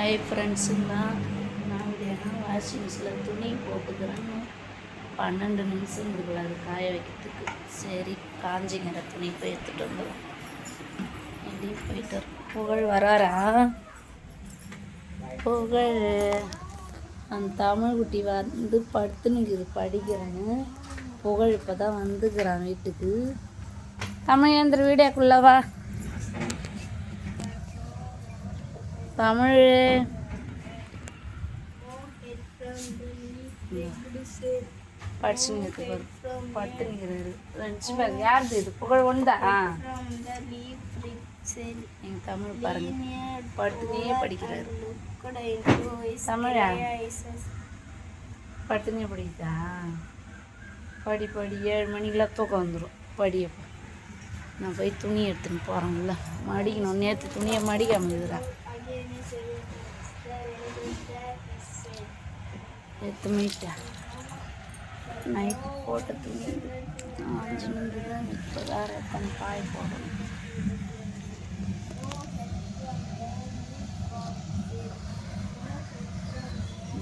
Hi ஃப்ரெண்ட்ஸுங்களா, நான் வீடியோனா washing மிஷினில் துணி போட்டுக்கிறேன். 12 நிமிஷம் இருக்குல்ல அது காய வைக்கிறதுக்கு. சரி காஞ்சிங்கிற துணி போய் எடுத்துகிட்டு வந்துடும். எப்படியும் போயிட்டு புகழ் வராரா? புகழ் அந்த தமிழ் குட்டி வந்து படுத்துனுக்குது படிக்கிறேன்னு. புகழ் இப்போ தான் வந்துக்கிறான் வீட்டுக்கு. தமிழ் ஏந்திர வீடியோக்குள்ளவா தமிழ் படிச்சுங்கிறது படுத்துங்கிறாரு. லஞ்ச் பேக் யாருது இது? புகழ் ஒன்றா? எங்கள் தமிழ் பாருங்க படுத்துனே படிக்கிறாரு. தமிழா படுத்துனே படிக்குதா? படி 7 மணிக்கெலாம் தூக்கம் வந்துடும். படியப்போ நான் போய் துணி எடுத்துன்னு போகிறேன்ல, மடிக்கணும். நேற்று துணியை மடிக்காமல் இருக்குதா எடுத்து மீட்டா நைட்டு போட்ட துணி 5 நிமிடம் தான். இப்போ வேறு எத்தனை காய போடணும்.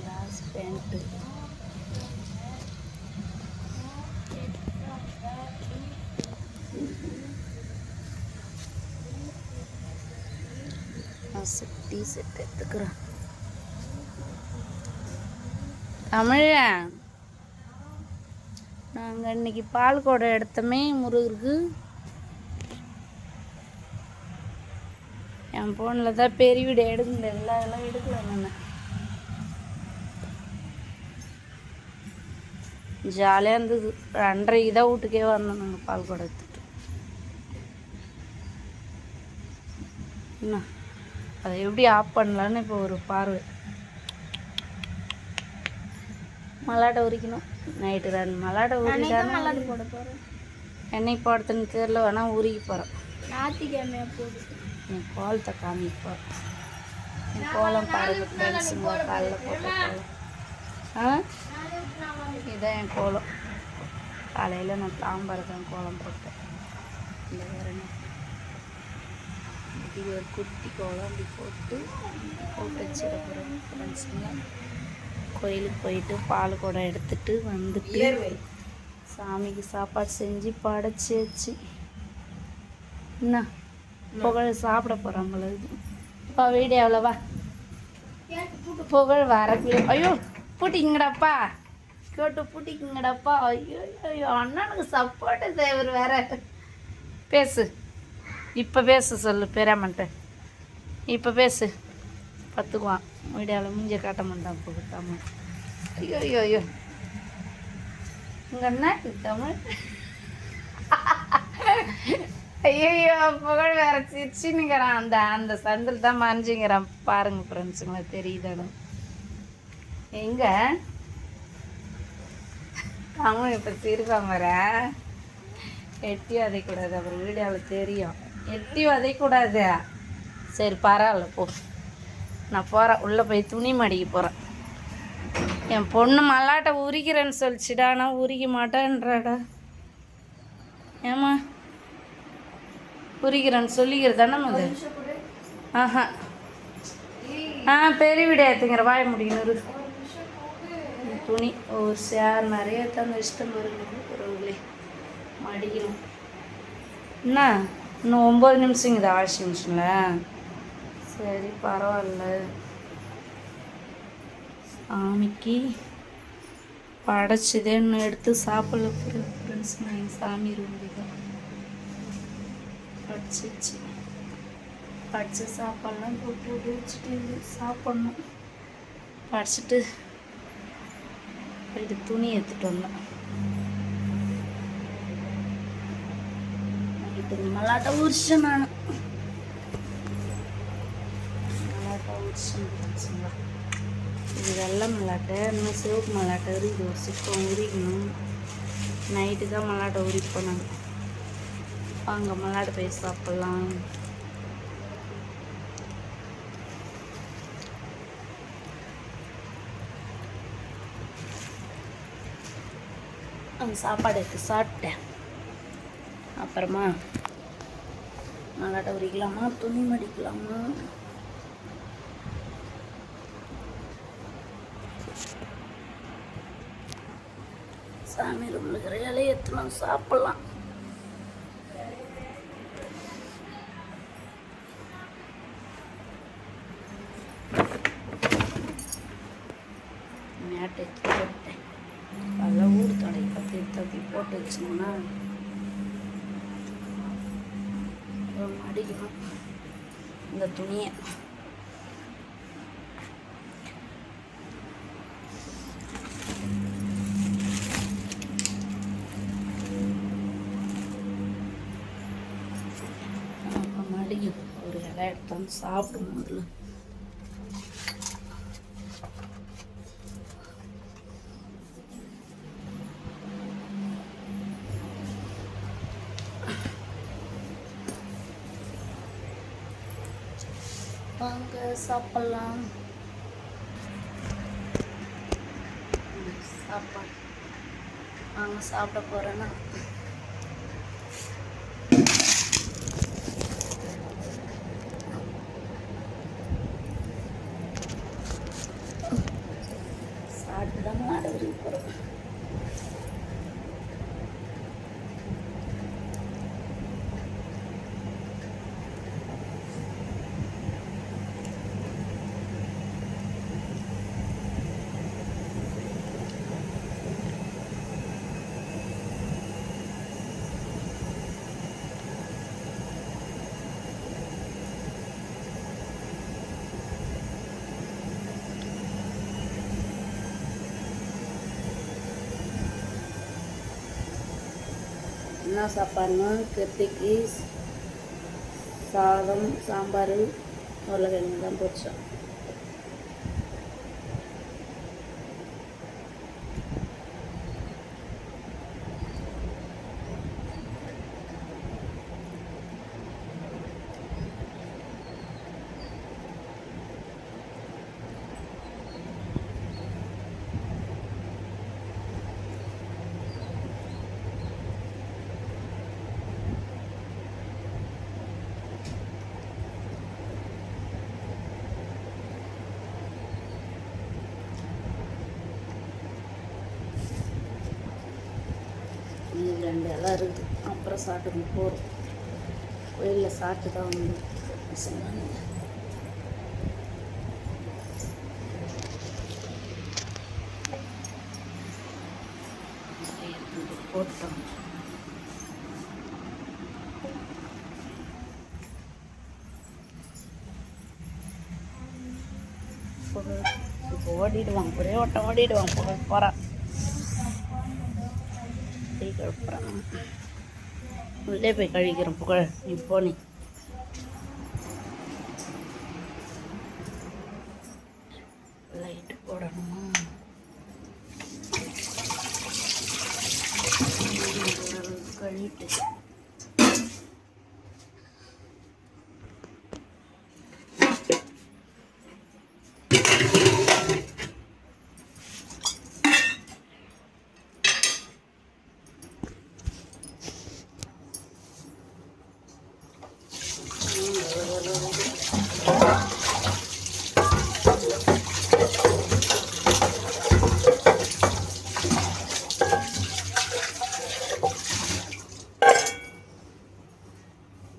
லாஸ்ட் பேண்ட்டு டீஷர்ட் எடுத்துக்கிறேன். தமிழா நாங்கள் இன்னைக்கு பால் குடம் எடுத்தோமே முருகருக்கு. என் ஃபோனில் தான் பெரிய வீடியோ எடுக்க முடியாது, அதெல்லாம் எடுக்கல. நான் ஜாலியாக இருந்தது. 2:30 தான் வீட்டுக்கே வந்தோம் நாங்கள் பால் குடம் எடுத்துட்டு. என்ன அதை எப்படி ஆஃப் பண்ணலான்னு இப்போ ஒரு பார்வை. மல்லாட்டை உரிக்கணும். நைட்டு 2 மல்லாட்டை உரிக்காம மல்லாட்டை போட போகிறேன். என்னைக்கு போடுறதுன்னு தெரியல, வேணால் உருகி போகிறேன். ஞாயிற்றுக்கிழமையா போடு. என் கோலத்தை காமிக்க போகிறேன். என் கோலம் பாருங்க ஃப்ரெண்ட்ஸுங்க, காலையில் போட்ட கோலம். இதுதான் என் கோலம். காலையில் நான் தாம்பரத்தான் கோலம் போட்டேன். இந்த வேறு என்ன இப்படி ஒரு குட்டி கோலம் அப்படி போட்டு வச்சிட போகிறேன் ஃப்ரெண்ட்ஸுங்க. கோயிலுக்கு போயிட்டு பால் குடம் எடுத்துட்டு வந்துட்டு சாமிக்கு சாப்பாடு செஞ்சு படைச்சி வச்சு என்ன புகழ் சாப்பிட போகிறாங்கள. இப்போ வீடியோ எவ்வளோவா புகழ் வரக்குள்ளே ஐயோ பூட்டிங்கடாப்பா கேட்டு பூட்டிக்குங்கடாப்பா. ஐயோ ஐயோ அண்ணனுக்கு சப்போர்ட்டு தேவர் வேற. பேசு இப்போ பேசு சொல்லு பெரியம்மன்ட்ட. இப்போ பேசு பத்துக்குவான். வீடியோவில் மூஞ்சிய காட்ட மாட்டான் இப்போ தமிழ். ஐயோ ஐயோ ஐயோ உங்கள் அண்ணா தமிழ். ஐயோ புகழ் வேற சிரிச்சுன்னுங்கிறான். அந்த சந்தில் தான் மறைஞ்சுங்கிறான் பாருங்க ஃப்ரெண்ட்ஸுங்களா, தெரியுதானு எங்க தமிழ் இப்போ சிரிப்பான் வர. எட்டி வதைக்கூடாது, அப்புறம் வீடியோவில் தெரியும். எட்டி வதைக்கூடாது. சரி பரவாயில்ல போ, நான் போகிறேன். உள்ளே போய் துணி மடிக்க போகிறேன். என் பொண்ணு மல்லாட்டை உரிக்கிறேன்னு சொல்லிச்சுடா, ஆனால் உரிக்க மாட்டேன்றாடா. ஏம்மா உரிக்கிறேன்னு சொல்லிக்கிறதானே அது? ஆஹா பெரிய வீடியோ எடுத்துங்கிற வாய முடிக்கணும். துணி ஒரு சேர் நிறைய தான் இஷ்டம் இருக்குது. ஒருவங்களே மடிக்கணும். என்ன இன்னும் 9 நிமிஷங்குதா வாஷிங் மிஷினில்? சரி பரவாயில்ல. சாமிக்கு படைச்சிதேன்னு எடுத்து சாப்பிடல ஃப்ரெண்ட்ஸ். நான் சாமி ரூமுக்கு படிச்சிச்சு. படித்து சாப்பாடெலாம் போட்டு வச்சுட்டு சாப்பிட்ணும். படிச்சுட்டு போயிட்டு துணி எடுத்துகிட்டு வந்தேன். நைட்டு மல்லாட்டை உரிச்சேன். நான் மல்லாட்டை உரிச்சேன். இது வெள்ளை மல்லாட்டை, இன்னும் சிவப்பு மல்லாட்டை இருக்குது. ஒரு சிப்பம் உரிக்கணும். நைட்டு தான் மல்லாட்டை உரிப்போம் நாங்கள். அங்கே மல்லாட்டை போய் சாப்பிட்லாம். அங்கே சாப்பாடு எடுத்து சாப்பிட்டேன். அப்புறமா மல்லாட்டை உரிக்கலாமா துணி மடிக்கலாமா சாமி ரூம்லுக்கிற இலையை எடுத்துன்னு சாப்பிட்லாம். மேட்டை போட்டேன். அதெல்லாம் ஊர் தடை தப்பி போட்டு வச்சோம்னா அடிக்கணும் இந்த துணியை. மடிக்கும் ஒரு இலை எடுத்தாந்து சாப்பிடும் முதல்ல. வாங்க சாப்பிட்லாம். சாப்பாடு வாங்க சாப்பிட போகிறேன்னா சாப்பிட்டு தான் மாட வரைக்கும் போகிறோம். என்ன சாப்பாடுனா கத்திரிக்கு சாதம், சாம்பார், உருளைக்கிழங்கு தான் பொரிச்சோம். இது 2 இலை இருக்குது. அப்புறம் சாப்பிட்டு போகிறோம். கோயிலில் சாப்பிட்டு தான் வந்து சொன்னாங்க. போட்டோம். இப்போ ஓடிடுவாங்க, ஒரே ஓட்டம் ஓடிடுவாங்க. புகழ் போகிறான், கழுப்புறான். உள்ளே போய் கழிக்கிறோம். புகழ் நீ போனி.